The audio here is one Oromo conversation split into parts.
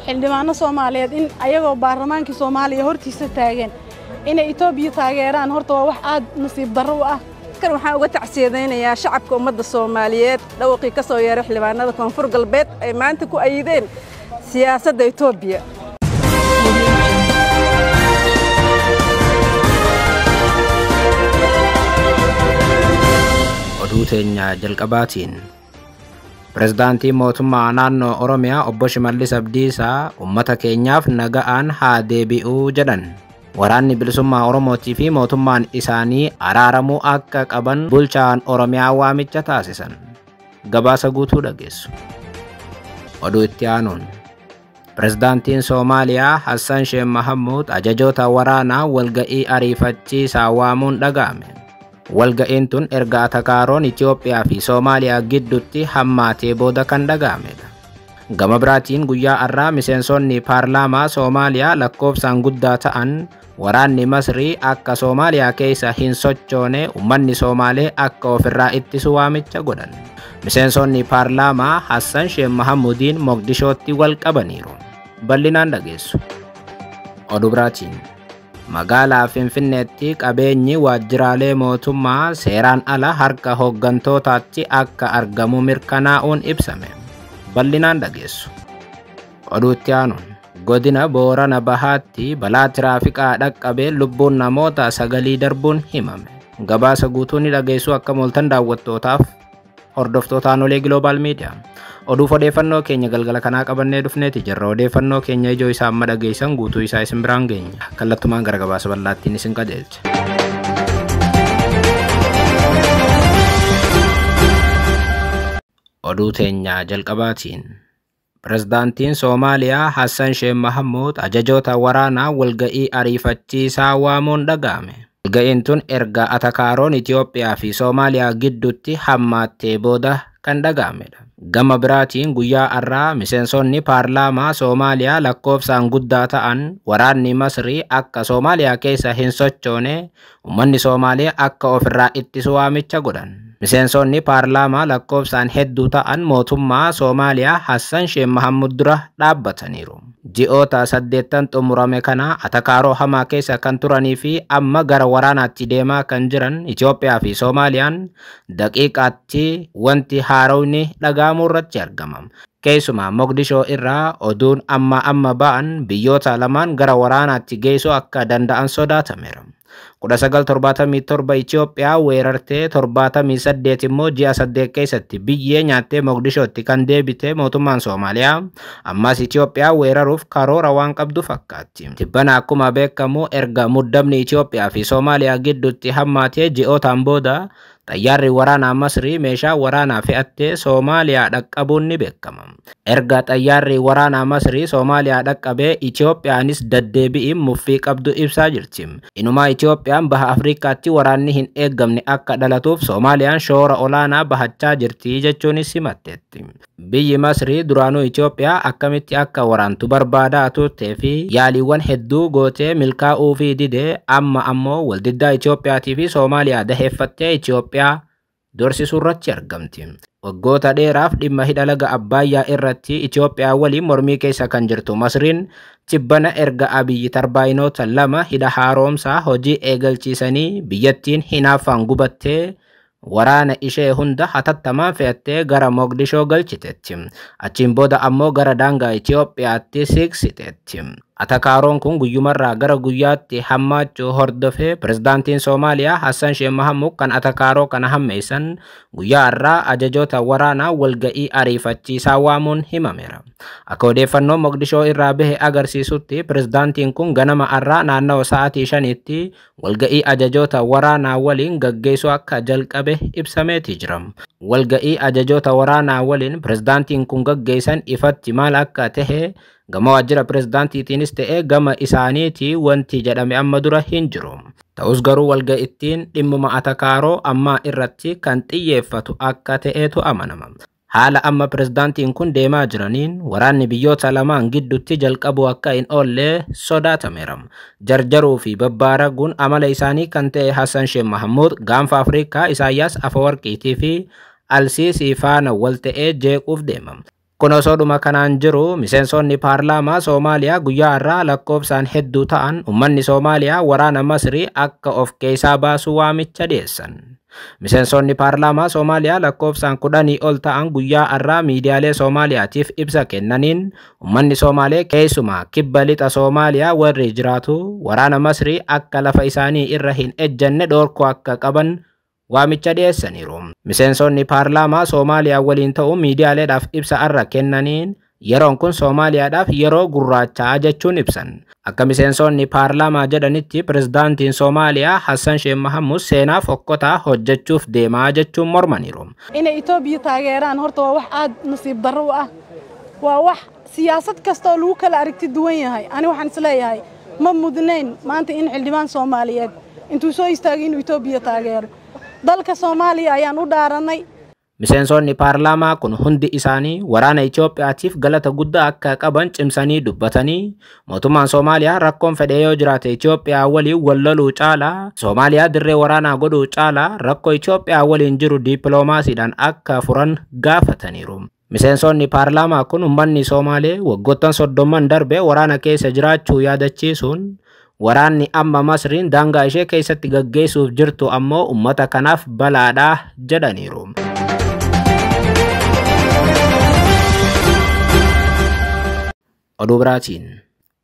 xildhibaano Soomaaliyeed in ayagoo baarlamaanka Soomaaliya hortiisa taagan in Itoobiya taageeraan horta waa wax aad nasiib darro ah kan waxaan uga tacsiyadeynayaa shacabka ummadda Soomaaliyeed dhawaqii ka soo yeeray xildhibaanada Koonfur Galbeed ay maanta ku ayideen siyaasadda Itoobiya Oduuteenya jalqabaatiin Pirezidaantii mootummaa naannoo Oromiyaa Obbo Shimallis Abdiisaa uummata keenyaaf nagaan haa deebi'uu jedhan. Waraanni bilisummaa Oromootii fi mootummaan isaanii araaramuu akka qaban bulchaan Oromiyaa waamicha taasisan. Gabaasa guutuu dhageessu. Oduu itti aanuun Pirezidaantiin Soomaaliyaa Hassan Sheikh Mahamuud ajajoota waraanaa walga'ii ariifachiisaa waamuun dhaga'ame. Walga'iin tun erga atakaaroon Itoophiyaa fi Soomaaliyaa gidduutti hammaatee booda kan dhaga'amedha. Gama biraatiin guyyaa har'aa miseensonni paarlaamaa Soomaaliyaa lakkoofsaan guddaa ta'an waraanni Masrii akka Soomaaliyaa keessa hin sochoone uummanni Soomaalee akka ofirraa ittisu waamicha godhan. Miseensonni paarlaamaa Hassan Sheikh Mahamuudiin Moqdishootti wal qabaniiru. Bal'inaan dhageessu. Oduu biraatiin magaalaa Finfinneetti qabeenyi waajjiraalee mootummaa seeraan ala harka hooggantootaatti akka argamu mirkanaa'uun ibsame. Bal'inaan dhageessu. Oduu itti aanuun godina Boorana Bahaatti balaa tiraafikaa dhaqqabee lubbuun namoota 9 darbuun himame. Gabaasa guutuu ni dhageessu akka mooltan daawwattootaaf hordoftoota Anolee Global Media. Oduu odeeffannoo keenya galgala kanaa qabannee dhufneeti jirra. Odeeffannoo keenya ijoo isaa amma dhageessan guutuu isaa isin biraan geenya. Kallattumaan gara gabaasa bal'aattiin isin qajeelcha. Oduu teenya jalqabaatiin Pirezidaantiin Soomaaliyaa Hassan Sheikh Mahamuud ajajoota waraanaa walga'ii ariifachiisaa waamuun dhaga'ame. Walga'iin tun erga atakaaroon Itoophiyaa fi Soomaaliyaa gidduutti hammaattee booda kan dhaga'amedha. Gama biraatiin guyyaa har'aa miseensonni paarlaamaa Soomaaliyaa lakkoofsaan guddaa ta'an waraanni Masrii akka Soomaaliyaa keessa hin sochoone uummanni Soomaalee akka ofirraa ittisu waamicha godhan. Miseensonni paarlaamaa lakkoofsaan hedduu ta'an mootummaa Soomaaliyaa Hassan Sheikh Mahamuud dura dhaabbataniiru. Ji'oota 8 xumurame kana atakaaroo hamaa keessa kan turanii fi amma gara waraanaatti deemaa kan jiran Itoophiyaa fi Soomaaliyaan daqiiqaatti wanti haarawni dhaga'amuu irratti argama. Keessumaa Moqdishoo irraa oduun amma ba'an biyyoota lamaan gara waraanaatti geessuu akka danda'an sodaatameera. 1977 Itoophiyaa weerartee 78 immoo ji'a 8 keessatti biyyee nyaattee Moqdishootti kan deebite mootummaan Soomaaliyaa ammas Itoophiyaa weeraruuf karoora waan qabdu fakkaatti. Tibbana akkuma beekamu erga muddamni Itoophiyaa fi Soomaaliyaa gidduutti hammaatee ji'ootaan booda xayyaarri waraanaa Masrii meeshaa waraanaa fe'attee Soomaaliyaa dhaqqabuun ni beekama. Erga xayyaarri waraanaa Masrii Soomaaliyaa dhaqqabee Itoophiyaanis deddeebi'iin muffii qabdu ibsaa jirti. Inumaa Itoophiyaan baha Afrikaatti waraanni hin eeggamne akka dhalatuuf Soomaaliyaan shoora olaanaa bahachaa jirti jechuunis himatteetti. Biyyi Masrii duraanuu Itoophiyaa akkamitti akka waraantu barbaadaa turtee fi yaaliiwwan hedduu gootee milkaa'uu fi didee amma ammoo waldiddaa Itoophiyaatii fi Soomaaliyaa daheeffattee Itoophiyaa dorsisuu irratti argamti. Waggoota dheeraaf dhimma hidha laga Abbaayyaa irratti Itoophiyaa waliin mormii keessa kan jirtu Masriin tibbana erga Abiyyi tarbaayinoota 2 hidha haaromsaa hojii eegalchiisanii biyyattiin hinaaffaan gubattee waraana ishee hunda hatattamaan fe'attee gara Moqdishoo galchiteetti. Achiin booda ammoo gara daangaa Itoophiyaatti siqsiteetti. Atakaaroon kun guyyumarraa gara guyyaatti hammaachuu hordofee Pirezidaantiin Soomaaliyaa Hassan Sheikh Mahamuud kan atakaaroo kana hammeessan guyyaa har'aa ajajoota waraanaa walga'ii ariifachiisaa waamuun himameera. Akka odeeffannoo Moqdishoo irraa bahe agarsiisutti Pirezidaantiin kun ganama har'aa naannoo sa'aatii 5tti walga'ii ajajoota waraanaa waliin gaggeessuu akka jalqabe ibsameeti jira. Walga'ii ajajoota waraanaa waliin Pirezidaantiin kun gaggeessan ifatti maal akka tahe gama waajjira pirezidaantiitiinis ta'ee gama isaaniitii wanti jedhame amma dura hin jiru. Ta'us garuu walga'ittiin dhimmuma atakaaroo ammaa irratti kan xiyyeeffatu akka ta'etu amanama. Haala amma pirezidaantiin kun deemaa jiraniin waraanni biyyoota lamaan gidduutti jalqabu akka hin oolle sodaatameera. Jarjaruu fi babbaaraguun amala isaanii kan ta'e Hassan Sheikh Mahamuud gaanfa Afrikaa Isaayyaas Afeworqiitii fi Alsiisii faana wal ta'ee jeequuf deema. Kun osoo dhuma kanaan jiru miseensonni paarlaamaa Soomaaliyaa guyyaa irraa lakkoofsaan hedduu ta'an ummanni Soomaaliyaa waraana Masrii akka of keessaa baasu waamicha dhiyeessan. Miseensonni paarlaamaa Soomaaliyaa lakkoofsaan 10 ol ta'an guyyaa irraa miidiyaalee Soomaaliyaatiif ibsa kennaniin ummanni Soomaalee keessumaa kibba lixa Soomaaliyaa warri jiraatu waraana Masrii akka lafa isaanii irra hin ejjanne dhorkuu akka qaban waamicha dhiyeessaniiru. Miseensonni paarlaamaa Soomaaliyaa waliin ta'uu miidiyaaleedhaaf ibsa irra kennaniin yeroon kun Soomaaliyaadhaaf yeroo gurraachaa jechuun ibsan. Akka miseensonni paarlaamaa jedhanitti pirezidaantiin Soomaaliyaa Hassan Sheikh Mahamud seenaa fokkotaa hojjechuuf deemaa jechuun mormaniiru. Inay Itoobiya taageeraan horta waa wax aad nasiib darro ah. Waa wax siyaasad kasta oo lagu kala aragti duwan yahay. Ani waxaan isleeyahay ma mudnayn maanta in xildhibaan Soomaaliyeed intuu soo istaagay inuu Itoobiya taageero. Dalka Soomaaliya ayaan u dhaaranay. Miseensonni paarlaamaa kun hundi isaanii waraana Itoophiyaatiif galata guddaa akka qaban cimsanii dubbatanii mootummaan Soomaaliyaa rakkoon fedhee yoo jiraate Itoophiyaa waliin wal loluu caalaa Soomaaliyaa dirree waraanaa godhuu caalaa rakkoo Itoophiyaa waliin jiru dippiloomaasiidhaan akka furan gaafataniiru. Miseensonni paarlaamaa kun ummanni Soomaalee waggoottan 30 darbe waraana keessa jiraachuu yaadachiisuun waraanni amma Masriin daangaa ishee keessatti gaggeessuuf jirtu ammoo ummata kanaaf balaadhaa jedhaniiru. Oduu biraatiin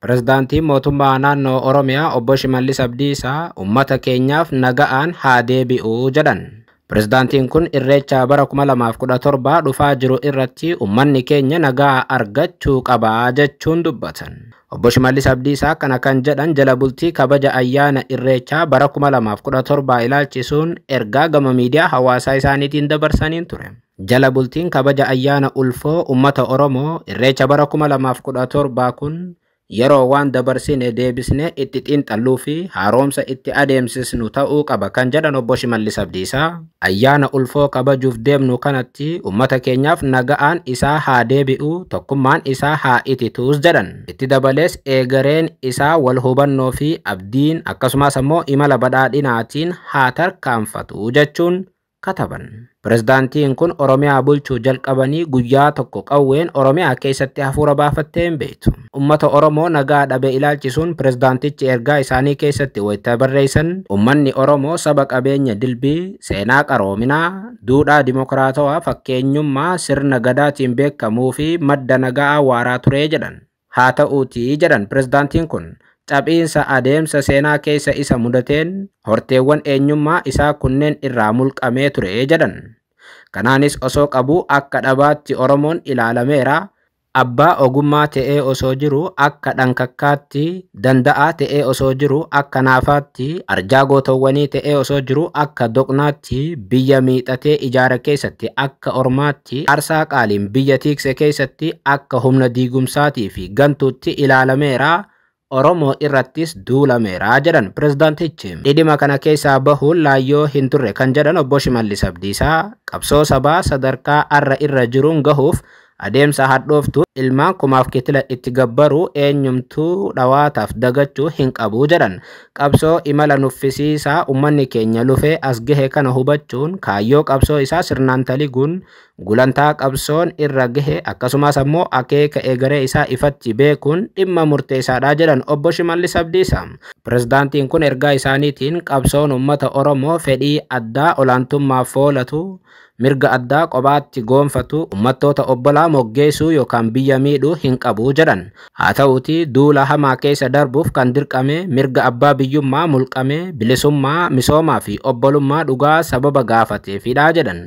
pirezidaantiin mootummaa naannoo Oromiyaa obbo Shimallis Abdiisaa ummata keenyaaf naga'aan haa deebi'uu jedhan. Pirezidaantiin kun irreecha bara 2017 dhufaa jiru irratti ummanni keenya nagaa argachuu qabaa jechuun dubbatan. Obbo Shimallis Abdiisaa kana kan jedhan jala bultii kabaja ayyaana irreechaa bara 2017 ilaalchisuun ergaa gama miidiyaa hawaasaa isaaniitiin dabarsaniin ture. Jala bultiin kabaja ayyaana ulfoo ummata Oromoo irreecha bara 2017 kun yeroo waan dabarsine deebisne itti xiinxalluu fi haaromsa itti adeemsisnu ta'uu qaba kan jedhan obbo Shimallis Abdiisaa ayyaana ulfoo kabajuuf deemnu kanatti ummata keenyaaf naga'aan isaa haa deebi'u tokkummaan isaa haa itituus jedhan. Itti dabalees eegareen isaa wal hubannoo fi abdiin akkasumas ammoo imala badhaadhinaatiin haa tarkaanfatu jechuun kataban. Pirezidaantiin kun Oromiyaa bulchuu jalqabanii guyyaa tokko qawween Oromiyaa keessatti hafuura baafattee hin beektu. Ummata Oromoo nagaa dhabe ilaalchisuun pirezidaantichi ergaa isaanii keessatti wayita barreessan ummanni Oromoo saba qabeenya dilbii, seenaa qaroominaa, duudhaa dimokiraatawaa fakkeenyummaa sirna gadaatiin beekamuu fi madda nagaa waaraa ture jedhan. Haa ta'uutii jedhan pirezidaantiin kun. Cabiinsa adeemsa seenaa keessa isa mudateen horteewwan eenyummaa isaa kunneen irraa mulqamee ture jedhan. Kanaanis osoo qabu akka dhabaatti Oromoon ilaalameera. Abbaa ogummaa ta'ee osoo jiru akka dhankakkaatti, danda'aa ta'ee osoo jiru akka naafaatti, arjaa gootawwanii ta'ee osoo jiru akka doqnaatti, biyya miixatee ijaara keessatti akka ormaatti, arsaa qaaliin biyya tiikse keessatti akka humna diigumsaatii fi gantuutti ilaalameera. Oromoo irrattis duulameera jedhan pirezidaantichi. Dhidhima kana keessaa bahuun laayyoo hin turre kan jedhan obbo Shimallis Abdiisaa qabsoo sabaa sadarkaa arra irra jiruun gahuuf adeemsa hadhooftu ilmaan kumaaf kitila itti gabbaru eenyumtuu dhawaataaf dagachuu hin qabu jedhan. Qabsoo imala nuffisiisaa ummanni keenya lufee as gahe kana hubachuun kaayyoo qabsoo isaa sirnaan taliguun gulantaa qabsoon irra gahe akkasumas ammoo akeeka eegaree isaa ifatti beekuun dhimma murteessaadha jedhan obbo Shimallis Abdiisaa. Pirezidaantiin kun ergaa isaaniitiin qabsoon ummata Oromoo fedhii addaa olaantummaaf foolatu mirga addaa qobaatti goonfatu ummattoota obbolaa moggeessuu yookaan biyya miidhuu hin qabu jedhan. Haa ta'uutii duula hamaa keessa darbuuf kan dirqame mirga abbaa biyyummaa mulqame bilisummaa misoomaa fi obbolummaa dhugaa sababa gaafateefidha jedhan.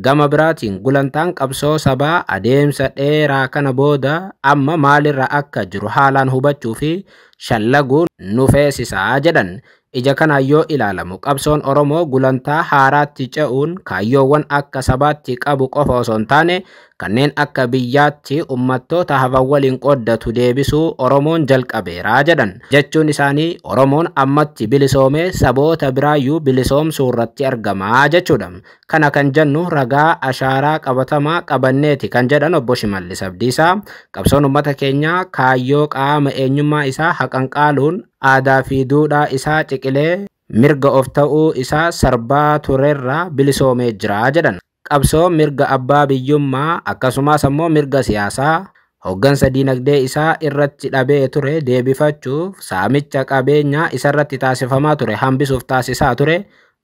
Gama biraatiin gulantaan qabsoo sabaa adeemsa dheeraa kana booda amma maalirra akka jiru haalaan hubachuu fi shallaguun nu feesisaa jedhan. Ija kana yoo ilaalamu qabsoon Oromoo gulantaa haaraatti ce'uun kaayyoowwan akka sabaatti qabu qofa osoo hin taane kanneen akka biyyaatti ummattoota hafan waliin qooddatu deebisuu Oromoon jalqabeera jedhan. Jechuun isaanii Oromoon ammatti bilisoomee saboota biraayyuu bilisoomsuu irratti argamaa jechuudha. Kana kan jennu ragaa ashaaraa qabatamaa qabanneeti kan jedhan obbo Shimallis Abdiisaa qabsoon ummata keenyaa kaayyoo qaama eenyummaa isaa haqanqaaluun aadaa fi duudhaa isaa ciqilee mirga of ta'uu isaa sarbaa turerraa bilisoomee jira jedhan. qabsoo mirga abbaa biyyummaa akkasumas ammoo mirga siyaasaa hoggansa dinagdee isaa irratti dhabee ture deebifachuuf saamicha qabeenyaa isarratti taasifamaa ture hambisuuf taasisaa ture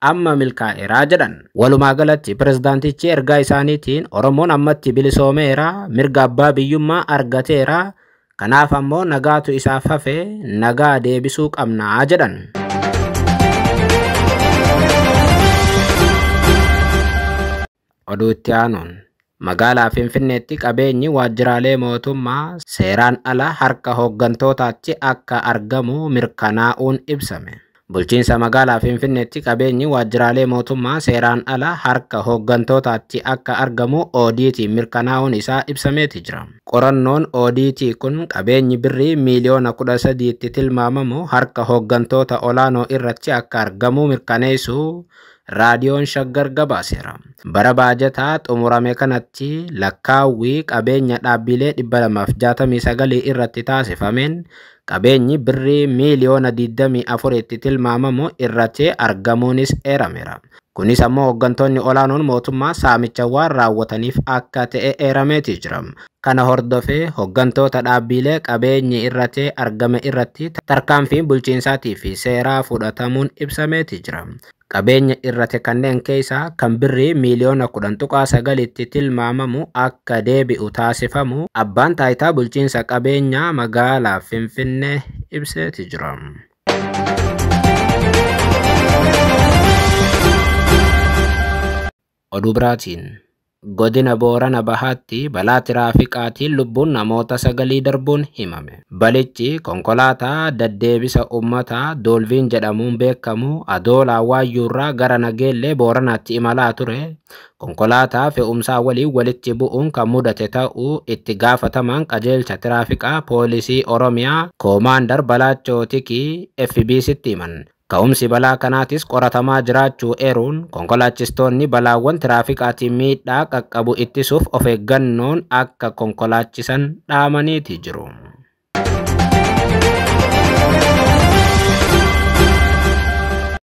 amma milkaa'eeraa jedhan. Walumaa galatti pirezidaantichi ergaa isaaniitiin Oromoon ammatti bilisoomeera, mirga abbaa biyyummaa argateera, kanaaf ammoo nagaatu isaaf hafe, nagaa deebisuu qabnaa jedhan. Oduu itti aanuun magaalaa Finfinneetti qabeenyi waajjiraalee mootummaa seeraan ala harka hooggantootaatti akka argamu mirkanaa'uun ibsame. Bulchiinsa magaalaa Finfinneetti qabeenyi waajjiraalee mootummaa seeraan ala harka hooggantootaatti akka argamu oodiitiin mirkanaa'uun isaa ibsameeti jira. Qorannoon oodiitii kun qabeenyi birrii miiliyoona 13tti tilmaamamu harka hooggantoota olaanoo irratti akka argamu mirkaneessu raadiyoon Shaggar gabaaseera. Bara baajataa xumurame kanatti lakkaawwii qabeenya dhaabbilee 269 irratti taasifameen qabeenyi birrii miiliyoona 24tti tilmaamamu irratti argamuunis eerameera. Kunis ammoo hooggantoonni olaanoon mootummaa saamicha waan raawwataniif akka ta'e eerameeti jira. Kana hordofee hooggantoota dhaabbilee qabeenyi irratti argame irratti tarkaanfii bulchiinsaatii fi seeraa fudhatamuun ibsameeti jira. Qabeenya irratti kanneen keessaa kan birrii miiliyoona 10.9tti tilmaamamu akka deebi'u taasifamu abbaan taayitaa bulchiinsa qabeenyaa magaalaa Finfinnee ibseeti jira. Oduu biraatiin godina Boorana Bahaatti balaa tiraafikaatiin lubbuun namoota 9 darbuun himame. Balichi konkolaataa deddeebisa uummataa Doolviin jedhamuun beekamu Adoolaa Waayyuurraa gara Nageellee Booranaatti imalaa ture. Konkolaataa fe'umsaa waliin walitti bu'uun kan mudate ta'uu itti gaafatamaan qajeelcha tiraafikaa poolisii Oromiyaa Koomaandar Balaachoo Tikii FBC'tti himan. Ka'umsi balaa kanaatis qoratamaa jiraachuu eeruun konkolaachistoonni balaawwan tiraafikaatiin miidhaa qaqqabu ittisuuf of eeggannoon akka konkolaachisan dhaamaniiti jiru.